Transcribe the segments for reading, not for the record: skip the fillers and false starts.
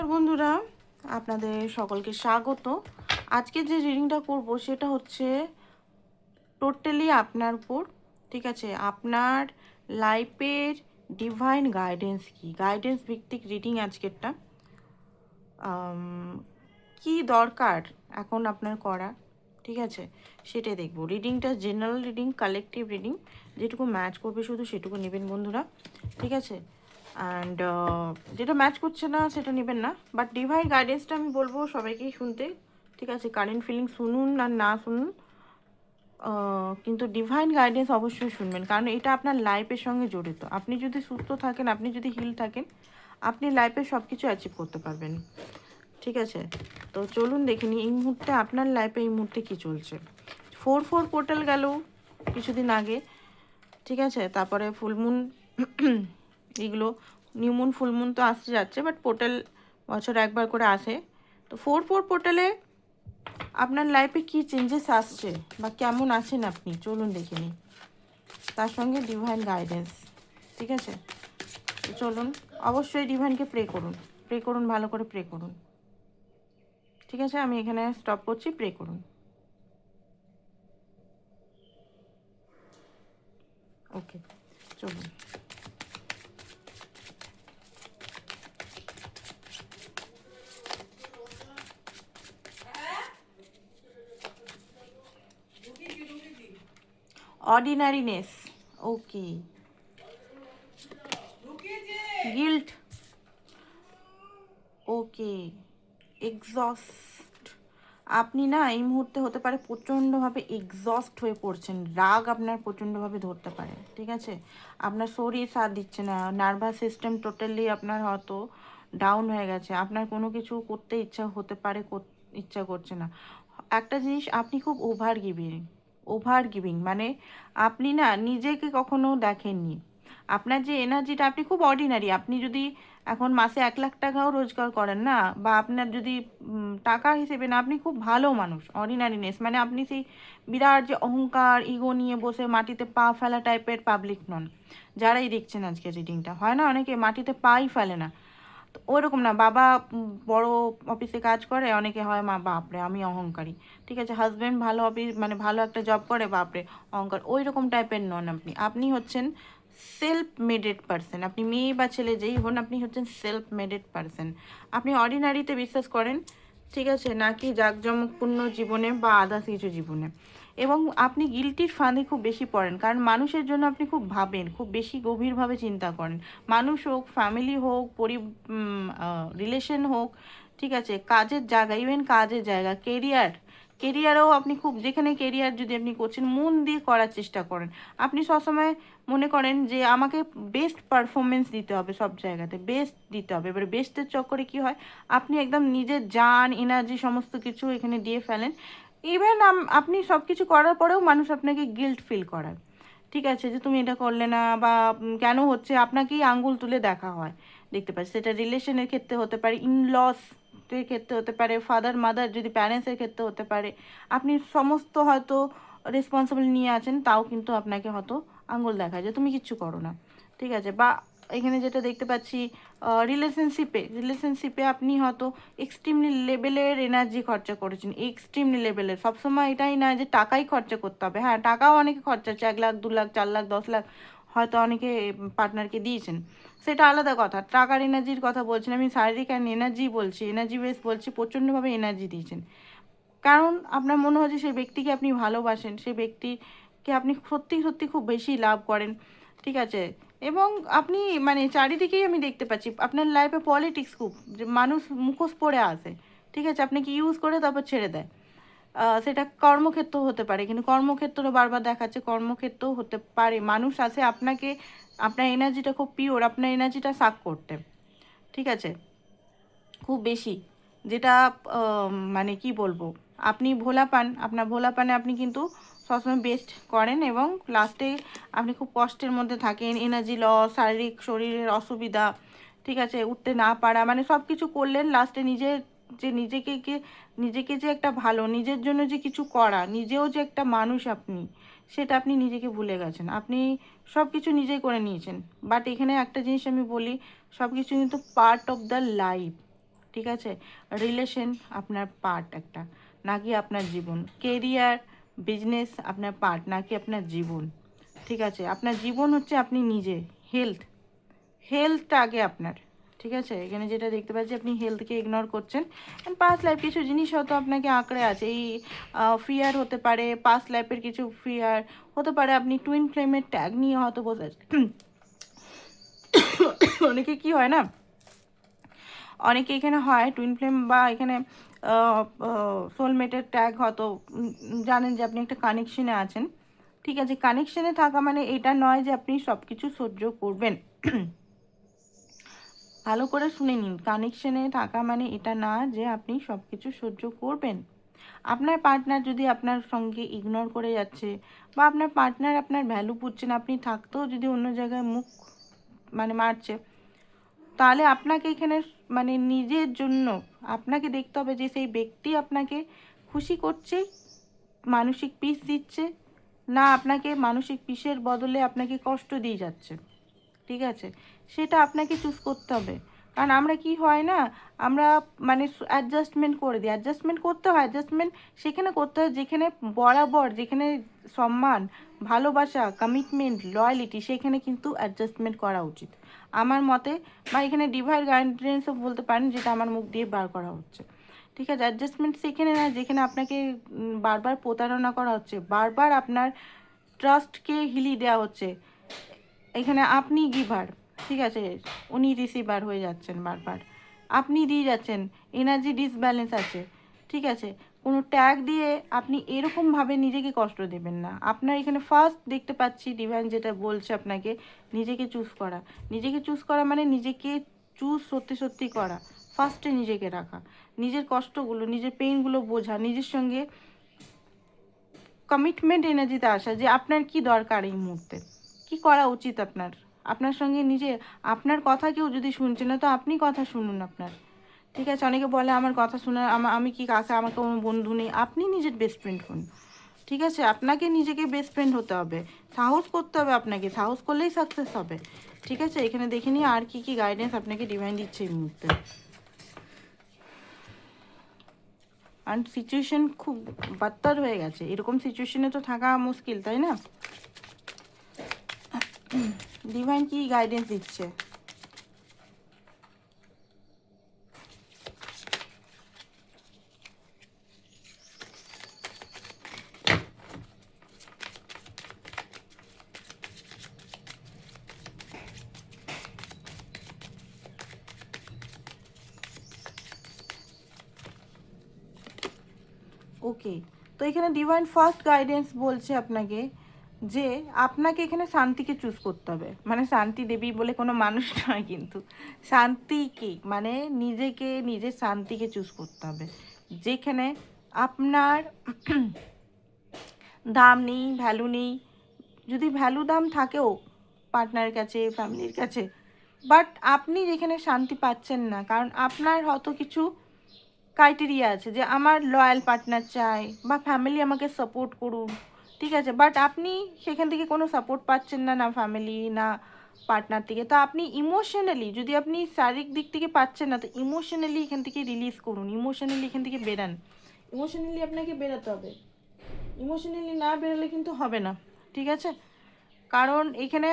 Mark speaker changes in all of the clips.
Speaker 1: নমস্কার বন্ধুরা, আপনাদের সকলকে স্বাগত। আজকে যে রিডিংটা করব সেটা হচ্ছে টোটালি আপনার উপর, ঠিক আছে। আপনার লাইফের ডিভাইন গাইডেন্স কি, গাইডেন্স ভিত্তিক রিডিং আজকেরটা। কি দরকার এখন আপনার করা, ঠিক আছে, সেটাই দেখব। রিডিংটা জেনারেল রিডিং, কালেকটিভ রিডিং, যেটুকু ম্যাচ করবে শুধু সেটুকু নেবেন বন্ধুরা, ঠিক আছে। অ্যান্ড যেটা ম্যাচ করছে না সেটা নেবেন না, বাট ডিভাইন গাইডেন্সটা আমি বলবো সবাইকেই শুনতে, ঠিক আছে। কারেন্ট ফিলিং শুনুন আর না শুনুন, কিন্তু ডিভাইন গাইডেন্স অবশ্যই শুনবেন, কারণ এটা আপনার লাইফের সঙ্গে জড়িত। আপনি যদি সুস্থ থাকেন, আপনি যদি হিল থাকেন, আপনি লাইফে সব কিছু অ্যাচিভ করতে পারবেন, ঠিক আছে। তো চলুন দেখে নিই এই মুহূর্তে আপনার লাইফে এই মুহূর্তে কী চলছে। 4/4 পোর্টাল গেল কিছুদিন আগে, ঠিক আছে। তারপরে ফুলমুন এগুলো, নিউমুন ফুলমুন তো আসতে যাচ্ছে, বাট পোর্টাল বছর একবার করে আসে। তো 4/4 পোর্টালে আপনার লাইফে কী চেঞ্জেস আসছে বা কেমন আছেন আপনি, চলুন দেখে নিই। তার সঙ্গে ডিভাইন গাইডেন্স, ঠিক আছে। তো চলুন, অবশ্যই ডিভাইনকে প্রে করুন, প্রে করুন, ভালো করে প্রে করুন, ঠিক আছে। আমি এখানে স্টপ করছি, প্রে করুন। ওকে, চলুন। অর্ডিনারিনেস, ওকে। গিল্ট, ওকে। এক্সস্ট, আপনি না এই মুহূর্তে হতে পারে প্রচণ্ডভাবে এক্সস্ট হয়ে পড়ছেন, রাগ আপনার প্রচণ্ডভাবে ধরতে পারে, ঠিক আছে। আপনার শরীর সাথ দিচ্ছে না, নার্ভাস সিস্টেম টোটালি আপনার হয়তো ডাউন হয়ে গেছে, আপনার কোনো কিছু করতে ইচ্ছা হতে পারে, ইচ্ছা করছে না। একটা জিনিস, আপনি খুব ওভার গিভিং, ওভার গিভিং মানে আপনি না নিজেকে কখনো দেখেননি। আপনার যে এনার্জিটা, আপনি খুব অর্ডিনারি। আপনি যদি এখন মাসে 1 লাখ টাকাও রোজগার করেন না, বা আপনার যদি টাকা হিসেবে না, আপনি খুব ভালো মানুষ। অর্ডিনারিনেস মানে আপনি সেই বিরাট যে অহংকার, ইগো নিয়ে বসে মাটিতে পা ফেলা টাইপের পাবলিক নন। যারাই দেখছেন আজকে রিডিংটা, হয় না অনেকে মাটিতে পাই ফেলে না, তো ওইরকম না। বাবা বড় অফিসে কাজ করে, অনেকে হয় মা বাপরে আমি অহংকারী, ঠিক আছে। হাজব্যান্ড ভালো অফিস মানে ভালো একটা জব করে, বাপরে অহংকার, ওই রকম টাইপের নন আপনি। আপনি হচ্ছেন সেলফ মেডেড পারসন। আপনি মেয়ে বা ছেলে যেই হন, আপনি হচ্ছেন সেলফ মেডেড পারসন। আপনি অর্ডিনারিতে বিশ্বাস করেন, ঠিক আছে, নাকি জাঁকজমকপূর্ণ জীবনে বা আদার্স কিছু জীবনে। এবং আপনি গিল্টির ফাঁদে খুব বেশি পড়েন, কারণ মানুষের জন্য আপনি খুব ভাবেন, খুব বেশি গভীরভাবে চিন্তা করেন। মানুষ হোক, ফ্যামিলি হোক, রিলেশন হোক, ঠিক আছে, কাজের জায়গা, ইভেন কাজের জায়গা, কেরিয়ারেও আপনি খুব, যেখানে কেরিয়ার যদি আপনি করছেন মন দিয়ে করার চেষ্টা করেন। আপনি সবসময় মনে করেন যে আমাকে বেস্ট পারফরমেন্স দিতে হবে, সব জায়গাতে বেস্ট দিতে হবে। এবারে বেস্টের চক্করে কি হয়, আপনি একদম নিজের জান এনার্জি সমস্ত কিছু এখানে দিয়ে ফেলেন। ইভেন আপনি সব কিছু করার পরেও মানুষ আপনাকে গিল্ট ফিল করায়, ঠিক আছে, যে তুমি এটা করলে না, বা কেন হচ্ছে, আপনাকেই আঙ্গুল তুলে দেখা হয়, দেখতে পাচ্ছি। সেটা রিলেশনের ক্ষেত্রে হতে পারে, ইনলসের ক্ষেত্রে হতে পারে, ফাদার মাদার যদি প্যারেন্টসের ক্ষেত্রে হতে পারে। আপনি সমস্ত হয়তো রেসপন্সিবল নিয়ে আছেন, তাও কিন্তু আপনাকে হয়তো আঙ্গুল দেখায় যে তুমি কিচ্ছু করো না, ঠিক আছে। বা এখানে যেটা দেখতে পাচ্ছি, রিলেশনশিপে আপনি হয়তো এক্সট্রিমলি লেভেলের এনার্জি খরচা করেছেন, এক্সট্রিমলি লেভেলের। সবসময় এটাই না যে টাকাই খরচা করতে হবে, হ্যাঁ টাকাও অনেকে খরচা হচ্ছে, 1 লাখ 2 লাখ 4 লাখ 10 লাখ হয়তো অনেকে পার্টনারকে দিয়েছেন, সেটা আলাদা কথা। টাকার এনার্জির কথা বলছেন আমি, শারীরিক অ্যান্ড এনার্জি বলছি, এনার্জি বেস বলছি, প্রচণ্ডভাবে এনার্জি দিয়েছেন। কারণ আপনার মনে হচ্ছে সেই ব্যক্তিকে আপনি ভালোবাসেন, সেই ব্যক্তিকে আপনি সত্যি সত্যি খুব বেশি লাভ করেন, ঠিক আছে। এবং আপনি মানে চারিদিকেই আমি দেখতে পাচ্ছি আপনার লাইফে পলিটিক্স খুব, যে মানুষ মুখোশ পড়ে আসে, ঠিক আছে, আপনাকে ইউজ করে তারপর ছেড়ে দেয়। সেটা কর্মক্ষেত্র হতে পারে, কিন্তু কর্মক্ষেত্রও বারবার দেখাচ্ছে, কর্মক্ষেত্রও হতে পারে মানুষ আসে আপনাকে, আপনার এনার্জিটা খুব পিওর, আপনার এনার্জিটা সাক করতে, ঠিক আছে, খুব বেশি। যেটা মানে কি বলবো, আপনি ভোলা পান, আপনার ভোলা পানে আপনি কিন্তু সবসময় বেস্ট করেন, এবং লাস্টে আপনি খুব কষ্টের মধ্যে থাকেন, এনার্জি লস, শারীরিক শরীরের অসুবিধা, ঠিক আছে, উঠতে না পারা, মানে সব কিছু করলেন, লাস্টে নিজের যে নিজেকে যে একটা ভালো, নিজের জন্য যে কিছু করা, নিজেও যে একটা মানুষ আপনি, সেটা আপনি নিজেকে ভুলে গেছেন। আপনি সব কিছু নিজেই করে নিয়েছেন, বাট এখানে একটা জিনিস আমি বলি, সব কিছু কিন্তু পার্ট অফ দ্য লাইফ, ঠিক আছে? রিলেশন আপনার পার্ট একটা, নাকি আপনার জীবন? কেরিয়ার, বিজনেস আপনার পার্ট নাকি আপনার জীবন? ঠিক আছে? আপনার জীবন হচ্ছে আপনি নিজে। হেলথ, হেলথটা আগে আপনার। ঠিক আছে? এখানে যেটা দেখতে পাচ্ছি আপনি হেলথকে ইগনোর করছেন। অ্যান্ড পাস্ট লাইফ কিছু জিনিস হয়তো আপনাকে আঁকড়ে আছে। এই ফিয়ার হতে পারে, পাস্ট লাইফের কিছু ফিয়ার হতে পারে। আপনি টুইন ফ্লেমের ট্যাগ নিয়ে হয়তো বসে আছেন। অনেকে কি হয় না, অনেকে এখানে হয় টুইন ফ্লেম বা এখানে সোলমেটের ট্যাগ হয়তো জানেন যে আপনি একটা কানেকশনে আছেন। ঠিক আছে? কানেকশনে থাকা মানে এটা নয় যে আপনি সব কিছু সহ্য করবেন। ভালো করে শুনে নিন, কানেকশনে থাকা মানে এটা না যে আপনি সব কিছু সহ্য করবেন। আপনার পার্টনার যদি আপনার সঙ্গে ইগনোর করে যাচ্ছে, বা আপনার পার্টনার আপনার ভ্যালু বুঝছেন, আপনি থাকতেও যদি অন্য জায়গায় মুখ মারছে, তাহলে আপনাকে এখানে নিজের জন্য আপনাকে দেখতে হবে যে সেই ব্যক্তি আপনাকে খুশি করছে, মানসিক পিস দিচ্ছে, না আপনাকে মানসিক পিসের বদলে আপনাকে কষ্ট দিয়ে যাচ্ছে। ঠিক আছে? সেটা আপনাকে চুজ করতে হবে। কারণ আমরা কি হয় না, আমরা অ্যাডজাস্টমেন্ট করে দিই। অ্যাডজাস্টমেন্ট করতে হয়, অ্যাডজাস্টমেন্ট সেখানে করতে হয় যেখানে বরাবর, যেখানে সম্মান, ভালোবাসা, কমিটমেন্ট, লয়ালিটি, সেখানে কিন্তু অ্যাডজাস্টমেন্ট করা উচিত আমার মতে। বা এখানে ডিভাইন গাইডেন্সও বলতে পারেন, যেটা আমার মুখ দিয়ে বার করা হচ্ছে। ঠিক আছে? অ্যাডজাস্টমেন্ট সেখানে না যেখানে আপনাকে বারবার প্রতারণা করা হচ্ছে, বারবার আপনার ট্রাস্টকে হিলি দেওয়া হচ্ছে। এখানে আপনি গিভার, ঠিক আছে, উনি রিসিভার হয়ে যাচ্ছেন বারবার, আপনি দিয়ে যাচ্ছেন, এনার্জি ডিসব্যালেন্স আছে। ঠিক আছে? কোনো ট্যাগ দিয়ে আপনি এরকমভাবে নিজেকে কষ্ট দেবেন না। আপনার এখানে ফার্স্ট দেখতে পাচ্ছি ডিভাইন যেটা বলছে আপনাকে, নিজেকে চুজ করা। নিজেকে চুজ করা মানে নিজেকে চুজ সত্যি সত্যি করা, ফার্স্টে নিজেকে রাখা, নিজের কষ্টগুলো, নিজের পেইনগুলো বোঝা, নিজের সঙ্গে কমিটমেন্ট এনার্জিতে আসা যে আপনার কি দরকার এই মুহূর্তে, কি করা উচিত আপনার। আপনার সঙ্গে নিজে, আপনার কথা কেউ যদি শুনছে না, তো আপনি কথা শুনুন আপনার। ঠিক আছে? অনেকে বলে আমার কথা শুনে আমি কি কাকে, আমাকে কোনো বন্ধু নেই। আপনি নিজের বেস্ট ফ্রেন্ড হন। ঠিক আছে? আপনাকে নিজেকে বেস্ট ফ্রেন্ড হতে হবে, সাহস করতে হবে আপনাকে, সাহস করলেই সাকসেস হবে। ঠিক আছে? এখানে দেখে নিয়ে আর কি কি গাইডেন্স আপনাকে ডিভাইন দিচ্ছে এই মুহূর্তে। আর সিচুয়েশন খুব বাত্তার হয়ে গেছে, এরকম সিচুয়েশনে তো থাকা মুশকিল, তাই না? ডিভাইন কি গাইডেন্স দিচ্ছে? ওকে, তো এখানে ডিভাইন ফার্স্ট গাইডেন্স বলছে আপনাকে যে আপনাকে এখানে শান্তিকে চুজ করতে হবে। শান্তি দেবী বলে কোনো মানুষ নয়, কিন্তু শান্তিকে নিজেকে, নিজের শান্তিকে চুজ করতে হবে, যেখানে আপনার দাম নেই, ভ্যালু নেই। যদি ভ্যালু দাম থাকেও পার্টনারের কাছে, ফ্যামিলির কাছে, বাট আপনি যেখানে শান্তি পাচ্ছেন না, কারণ আপনার হয়তো কিছু ক্রাইটেরিয়া আছে যে আমার লয়াল পার্টনার চাই, বা ফ্যামিলি আমাকে সাপোর্ট করুন। ঠিক আছে? বাট আপনি সেখান থেকে কোনো সাপোর্ট পাচ্ছেন না, না ফ্যামিলি না পার্টনার থেকে। তো আপনি ইমোশনালি, যদি আপনি শারীরিক দিক থেকে পাচ্ছেন না, তো ইমোশনালি এখান থেকে রিলিজ করুন, ইমোশনালি এখান থেকে বেরান। ইমোশনালি আপনাকে বেরোতে হবে, ইমোশনালি না বেরোলে কিন্তু হবে না। ঠিক আছে? কারণ এখানে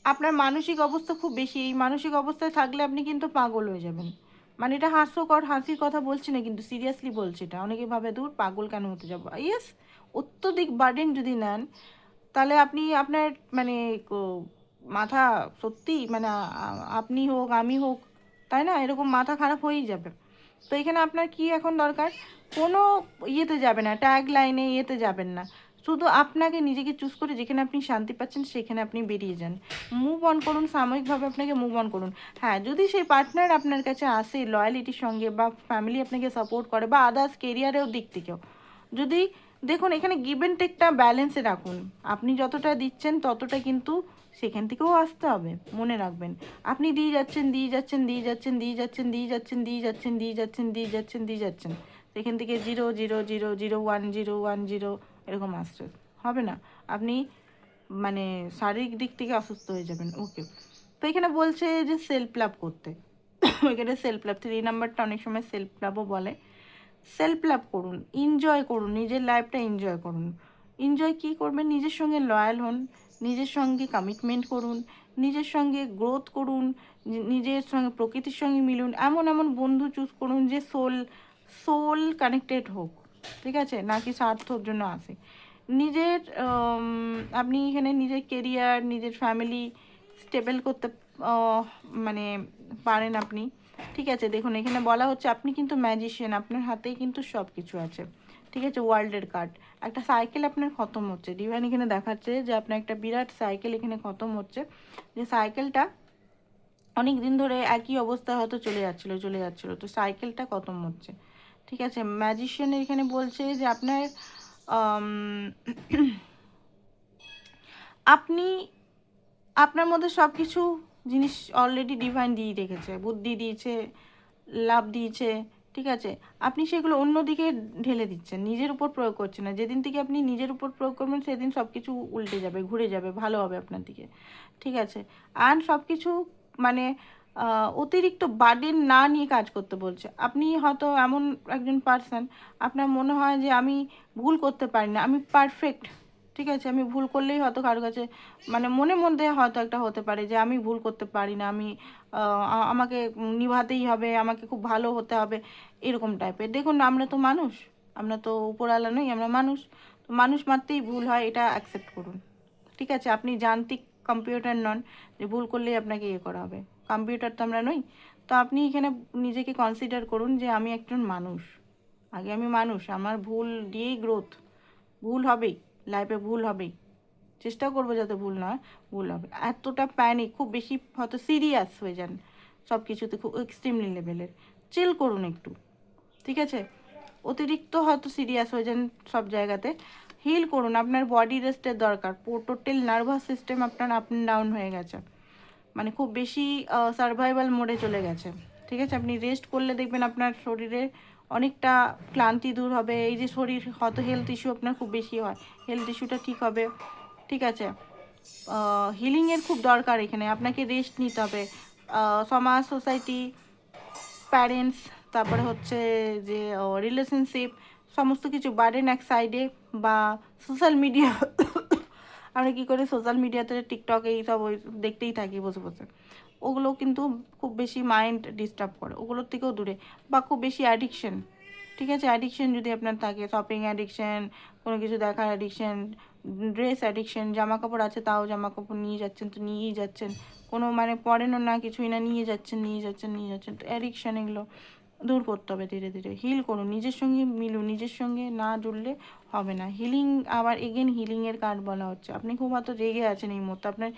Speaker 1: আপনার মানসিক অবস্থা খুব বেশি, এই মানসিক অবস্থায় থাকলে আপনি কিন্তু পাগল হয়ে যাবেন। এটা হাস্যকর, হাসির কথা বলছি না, কিন্তু সিরিয়াসলি বলছি। এটা অনেকে ভাবে দূর পাগল কেন হতে যাবো। ইয়েস, অত্যধিক বার্ডেন যদি নেন, তাহলে আপনি আপনার মাথা সত্যি আপনি হোক আমি হোক, তাই না, এরকম মাথা খারাপ হয়েই যাবে। তো এখানে আপনার কি এখন দরকার, কোনো ইয়েতে যাবে না, ট্যাগ লাইনে ইয়েতে যাবেন না, শুধু আপনাকে নিজেকে চুজ করে যেখানে আপনি শান্তি পাচ্ছেন সেখানে আপনি বেরিয়ে যান, মুভ অন করুন, সাময়িকভাবে আপনাকে মুভ অন করুন। হ্যাঁ, যদি সেই পার্টনার আপনার কাছে আসে লয়ালিটির সঙ্গে, বা ফ্যামিলি আপনাকে সাপোর্ট করে, বা আদার্স কেরিয়ারের দিক থেকেও যদি, দেখুন এখানে গিভ অ্যান্ড টেকটা ব্যালেন্সে রাখুন। আপনি যতটা দিচ্ছেন ততটা কিন্তু সেখান থেকেও আসতে হবে, মনে রাখবেন। আপনি দিয়ে যাচ্ছেন, দিয়ে যাচ্ছেন, দিয়ে যাচ্ছেন, দিয়ে যাচ্ছেন, দিয়ে যাচ্ছেন, দিয়ে যাচ্ছেন, দিয়ে যাচ্ছেন, দিয়ে যাচ্ছেন, দিয়ে যাচ্ছেন, সেখান থেকে 0 0 0 0 1 0 1 0 এরকম আসছে, হবে না। আপনি শারীরিক দিক থেকে অসুস্থ হয়ে যাবেন। ওকে, তো এখানে বলছে যে সেলফ লাভ করতে, এখানে সেলফ লাভ, 3 নাম্বারটা অনেক সময় সেলফ লাভও বলে। সেলফ লাভ করুন, এনজয় করুন, নিজের লাইফটা এনজয় করুন। এনজয় কী করবেন? নিজের সঙ্গে লয়াল হন, নিজের সঙ্গে কমিটমেন্ট করুন, নিজের সঙ্গে গ্রোথ করুন, নিজের সঙ্গে প্রকৃতির সঙ্গে মিলুন। এমন এমন বন্ধু চুজ করুন যে সোল কানেক্টেড হোক, ঠিক আছে, নাকি স্বার্থর জন্য আসে। নিজের আপনি এখানে নিজের কেরিয়ার, নিজের ফ্যামিলি স্টেবল করতে মানে পারেন আপনি, ঠিক আছে। দেখুন এখানে বলা হচ্ছে আপনি কিন্তু ম্যাজিশিয়ান, আপনার হাতেই কিন্তু সব কিছু আছে, ঠিক আছে। ওয়ার্ল্ডের কার্ড, একটা সাইকেল আপনার খতম হচ্ছে, ডিভাইন এখানে দেখাচ্ছে যে আপনার একটা বিরাট সাইকেল এখানে খতম হচ্ছে, যে সাইকেলটা অনেক দিন ধরে একই অবস্থা হয়তো চলে যাচ্ছিলো, তো সাইকেলটা খতম হচ্ছে, ঠিক আছে। ম্যাজিশিয়ান এখানে বলছে যে আপনার আপনি আপনার মধ্যে সব কিছু জিনিস অলরেডি ডিভাইন দিয়ে রেখেছে, বুদ্ধি দিয়েছে, লাভ দিয়েছে, ঠিক আছে। আপনি সেগুলো অন্যদিকে ঢেলে দিচ্ছেন, নিজের উপর প্রয়োগ করছেন না। যেদিন থেকে আপনি নিজের উপর প্রয়োগ করবেন সেদিন সব কিছু উল্টে যাবে, ঘুরে যাবে, ভালো হবে আপনার দিকে, ঠিক আছে। আর সব কিছু মানে অতিরিক্ত বার্ডেন না নিয়ে কাজ করতে বলছে। আপনি হয়তো এমন একজন পার্সন, আপনার মনে হয় যে আমি ভুল করতে পারি না, আমি পারফেক্ট, ঠিক আছে। আমি ভুল করলেই হয়তো কারো কাছে মানে মনের মধ্যে হয়তো একটা হতে পারে যে আমি ভুল করতে পারি না, আমি আমাকে নিভাতেই হবে, আমাকে খুব ভালো হতে হবে, এরকম টাইপের। দেখুন আমরা তো মানুষ, আমরা তো উপরওয়ালা নই, আমরা মানুষ, তো মানুষ মাত্রেই ভুল হয়, এটা অ্যাকসেপ্ট করুন, ঠিক আছে। আপনি যান্ত্রিক কম্পিউটার নন যে ভুল করলেই আপনাকে ইয়ে করা হবে, কম্পিউটার তো আমরা নই। তো আপনি এখানে নিজেকে কনসিডার করুন যে আমি একজন মানুষ, আগে আমি মানুষ, আমার ভুল দিয়েই গ্রোথ, ভুল হবেই, লাইফে ভুল হবেই, চেষ্টা করবো যাতে ভুল না হয়, ভুল হবে। এতটা প্যানিক, খুব বেশি হয়তো সিরিয়াস হয়ে যান সব কিছুতে, খুব এক্সট্রিমলি লেভেলের, চিল করুন একটু, ঠিক আছে। অতিরিক্ত হয়তো সিরিয়াস হয়ে যান সব জায়গাতে, হিল করুন, আপনার বডি রেস্টের দরকার। টোটাল নার্ভাস সিস্টেম আপনার আপ অ্যান্ড ডাউন হয়ে গেছে, মানে খুব বেশি সার্ভাইভাল মোডে চলে গেছে, ঠিক আছে। আপনি রেস্ট করলে দেখবেন আপনার শরীরে অনেকটা ক্লান্তি দূর হবে। এই যে শরীর হয়তো হেলথ ইস্যু আপনার খুব বেশি হয়, হেলথ ইস্যুটা ঠিক হবে, ঠিক আছে। হিলিংয়ের খুব দরকার এখানে, আপনাকে রেস্ট নিতে হবে। সমাজ, সোসাইটি, প্যারেন্টস, তারপরে হচ্ছে যে রিলেশনশিপ, সমস্ত কিছু বার্ডেন এক সাইডে, বা সোশ্যাল মিডিয়া আমরা কী করে সোশ্যাল মিডিয়াতে টিকটক এইসব ওই দেখতেই থাকি বসে বসে, ওগুলো কিন্তু খুব বেশি মাইন্ড ডিস্টার্ব করে, ওগুলোর থেকেও দূরে। বা খুব বেশি অ্যাডিকশন, ঠিক আছে, অ্যাডিকশন যদি আপনার থাকে, শপিং অ্যাডিকশন, কোনো কিছু দেখার অ্যাডিকশন, ড্রেস অ্যাডিকশন, জামা কাপড় আছে তাও জামা কাপড় নিয়ে যাচ্ছেন তো নিয়েই যাচ্ছেন, কোনো মানে পড়েনও না কিছুই না, নিয়ে যাচ্ছেন, তো অ্যাডিকশান এগুলো দূর করতে হবে ধীরে ধীরে। হিল করুন, নিজের সঙ্গে মিলুন, নিজের সঙ্গে না জুড়লে হবে না। হিলিং, আবার এগেন হিলিংয়ের কার্ড বলা হচ্ছে, আপনি খুব হয়তো রেগে আছেন এই মুহূর্তে, আপনার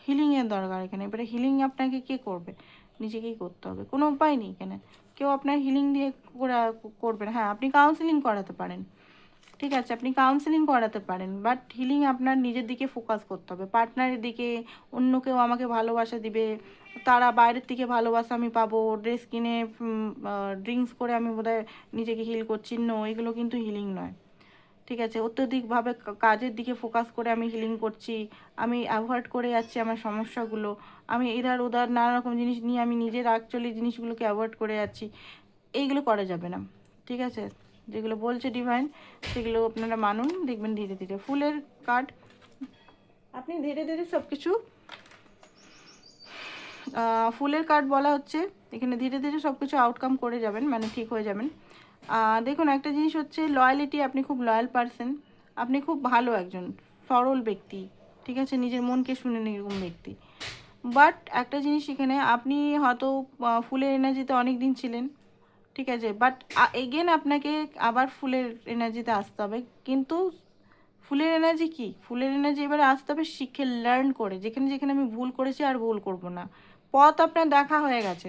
Speaker 1: হিলিংয়ের দরকার এখানে। এবারে হিলিং আপনাকে কে করবে? নিজেকেই করতে হবে, কোনো উপায় নেই এখানে, কেউ আপনার হিলিং দিয়ে করবে না। হ্যাঁ, আপনি কাউন্সিলিং করাতে পারেন, ঠিক আছে, আপনি কাউন্সেলিং করাতে পারেন, বাট হিলিং আপনার নিজের দিকে ফোকাস করতে হবে, পার্টনারের দিকে। অন্য কেউ আমাকে ভালোবাসা দিবে, তারা বাইরের থেকে ভালোবাসা আমি পাবো, ড্রেস কিনে ড্রিঙ্কস করে আমি বোধহয় নিজেকে হিল করছি, নো, এগুলো কিন্তু হিলিং নয়, ঠিক আছে। অত্যধিকভাবে কাজের দিকে ফোকাস করে আমি হিলিং করছি, আমি অ্যাভয়েড করে যাচ্ছি আমার সমস্যাগুলো, আমি এধার ওধার নানা রকম জিনিস নিয়ে আমি নিজের অ্যাকচুয়ালি জিনিসগুলোকে অ্যাভয়েড করে যাচ্ছি, এইগুলো করা যাবে না, ঠিক আছে। যেগুলো বলছে ডিভাইন সেগুলো আপনারা মানুন, দেখবেন ধীরে ধীরে ফুলের কার্ড, আপনি ধীরে ধীরে সব কিছু ফুলের কার্ড বলা হচ্ছে এখানে, ধীরে ধীরে সব কিছু আউটকাম করে যাবেন, মানে ঠিক হয়ে যাবেন। দেখুন একটা জিনিস হচ্ছে লয়ালিটি, আপনি খুব লয়াল পারসন, আপনি খুব ভালো একজন সরল ব্যক্তি, ঠিক আছে, নিজের মনকে শুনেন এরকম ব্যক্তি। বাট একটা জিনিস এখানে, আপনি হয়তো ফুলের এনার্জিতে অনেক দিন ছিলেন, ঠিক আছে, বাট এগেন আপনাকে আবার ফুলের এনার্জিতে আসতে হবে। কিন্তু ফুলের এনার্জি কি, ফুলের এনার্জি এবারে আসতে হবে শিখে, লার্ন করে, যেখানে যেখানে আমি ভুল করেছি আর ভুল করব না, পথ আপনার দেখা হয়ে গেছে।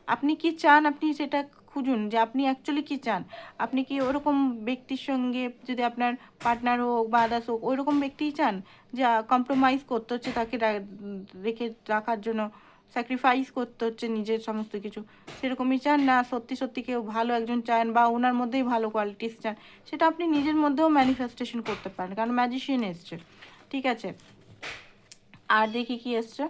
Speaker 1: আপনি কি চান, আপনি সেটা খুঁজুন যে আপনি অ্যাকচুয়ালি কী চান। আপনি কি ওরকম ব্যক্তির সঙ্গে, যদি আপনার পার্টনার হোক বা আদার্স হোক, ওইরকম ব্যক্তিই চান যা কম্প্রোমাইজ করতে হচ্ছে তাকে রেখে রাখার জন্য, স্যাক্রিফাইস করতে হচ্ছে নিজের সমস্ত কিছু, সেরকমই চান না সত্যি সত্যি কেউ ভালো একজন চান বা ওনার মধ্যেই ভালো কোয়ালিটিস চান, সেটা আপনি নিজের মধ্যেও ম্যানিফেস্টেশন করতে পারেন, কারণ ম্যাজিশিয়ান এসছে, ঠিক আছে। আর দেখি কি এসছে,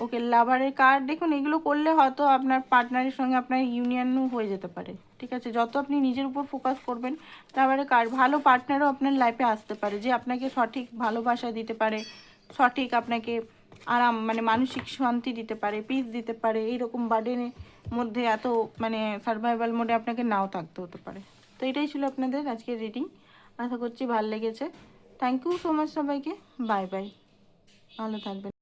Speaker 1: ওকে, লাভারের কার্ড দেখুন, এগুলো করলে হয়তো আপনার পার্টনারের সঙ্গে আপনার ইউনিয়নও হয়ে যেতে পারে। ঠিক আছে, যত আপনি নিজের উপর ফোকাস করবেন, লাভারের কার্ড, ভালো পার্টনারও আপনার লাইফে আসতে পারে, যে আপনাকে সঠিক ভালোবাসা দিতে পারে, সঠিক আপনাকে আরাম মানে মানসিক শান্তি দিতে পারে, পিস দিতে পারে। এইরকম বার্ডেনের মধ্যে এত মানে সার্ভাইভাল মোডে আপনাকে নাও থাকতে হতে পারে। তো এটাই ছিল আপনাদের আজকের রিডিং। আশা করছি ভালো লেগেছে। থ্যাংক ইউ সো মাচ সবাইকে। বাই বাই, ভালো থাকবেন।